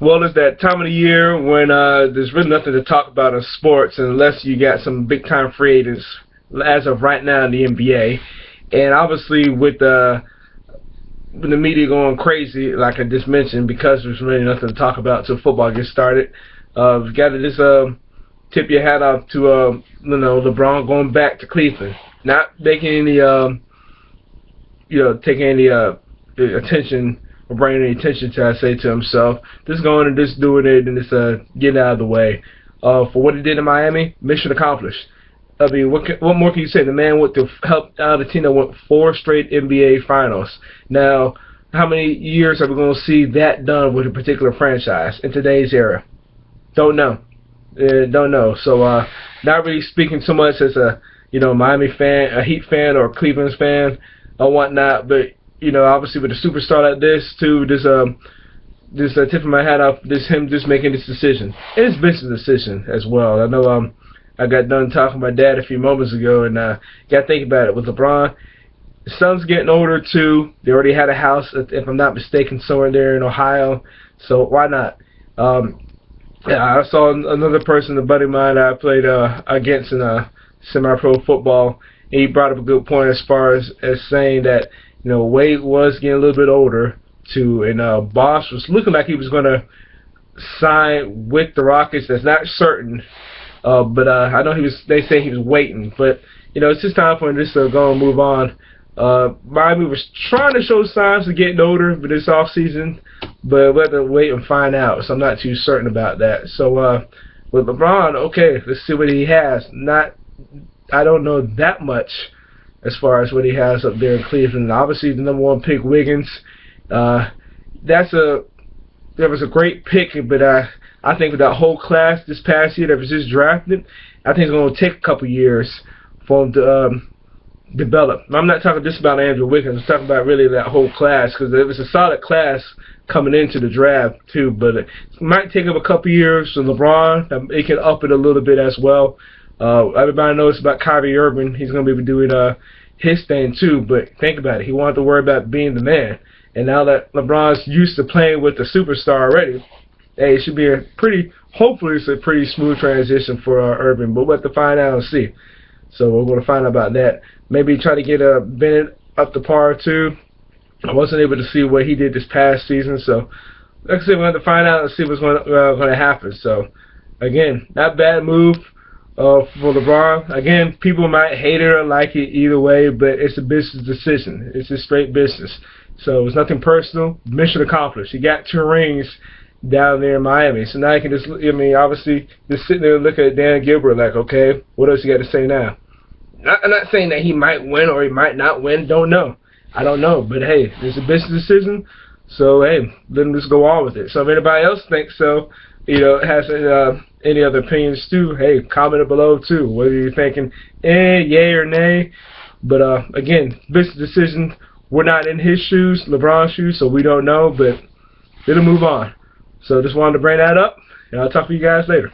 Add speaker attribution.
Speaker 1: Well, it's that time of the year when there's really nothing to talk about in sports unless you got some big-time free agents as of right now in the NBA. And obviously with the media going crazy, like I just mentioned, because there's really nothing to talk about until football gets started, we've got to just tip your hat off to LeBron going back to Cleveland, not making any taking any attention or bringing any attention to, I say, to himself. Just going and just doing it and just getting out of the way. For what he did in Miami, mission accomplished. I mean, what more can you say? The man went to help out a team that went 4 straight NBA finals. Now, how many years are we going to see that done with a particular franchise in today's era? Don't know. Don't know. So, not really speaking so much as a Miami fan, a Heat fan, or a Cleveland fan, or whatnot. But obviously with a superstar like this, too, just tipping my hat off, him making this decision. And it's business decision as well. I know I got done talking to my dad a few moments ago, and got to think about it. With LeBron, his son's getting older too. They already had a house, if I'm not mistaken, somewhere there in Ohio. So why not? I saw another person, a buddy of mine I played against in semi-pro football. And he brought up a good point as far as saying that Wade was getting a little bit older too, and Bosh was looking like he was going to sign with the Rockets. That's not certain. But I know they say he was waiting. But, it's just time for him just to go and move on. Miami was trying to show signs of getting older for this offseason, but we'll have to wait and find out. So I'm not too certain about that. So with LeBron, okay, let's see what he has. I don't know that much as far as what he has up there in Cleveland. Obviously, the number 1 pick, Wiggins. That was a great pick, but I think with that whole class this past year that was just drafted, I think it's going to take a couple years for him to develop. I'm not talking just about Andrew Wiggins. I'm talking about really that whole class, because it was a solid class coming into the draft too. But it might take him a couple years. So LeBron, it can up it a little bit as well. Everybody knows about Kyrie Irving. He's going to be doing his thing too. But think about it. He wanted to worry about being the man. And now that LeBron's used to playing with the superstar already, hey, it should be hopefully it's a pretty smooth transition for Irving, but we'll have to find out and see. So we're going to find out about that. Maybe try to get Bennett up to par too. I wasn't able to see what he did this past season, so like I said, we're going to find out and see what's going to happen. So again, not bad move for LeBron. Again, people might hate it or like it either way, but it's a business decision. It's a straight business. So it's nothing personal. Mission accomplished. He got 2 rings down there in Miami. So now you can obviously just sit there and look at Dan Gilbert like, okay, what else you got to say now? I'm not saying that he might win or he might not win. Don't know. I don't know. But, hey, it's a business decision. So, hey, let him just go on with it. So if anybody else thinks so, has any other opinions too, hey, comment it below too. Whether you're thinking, yay or nay. But, again, business decision. We're not in his shoes, LeBron's shoes, so we don't know. But it'll move on. So just wanted to bring that up, and I'll talk to you guys later.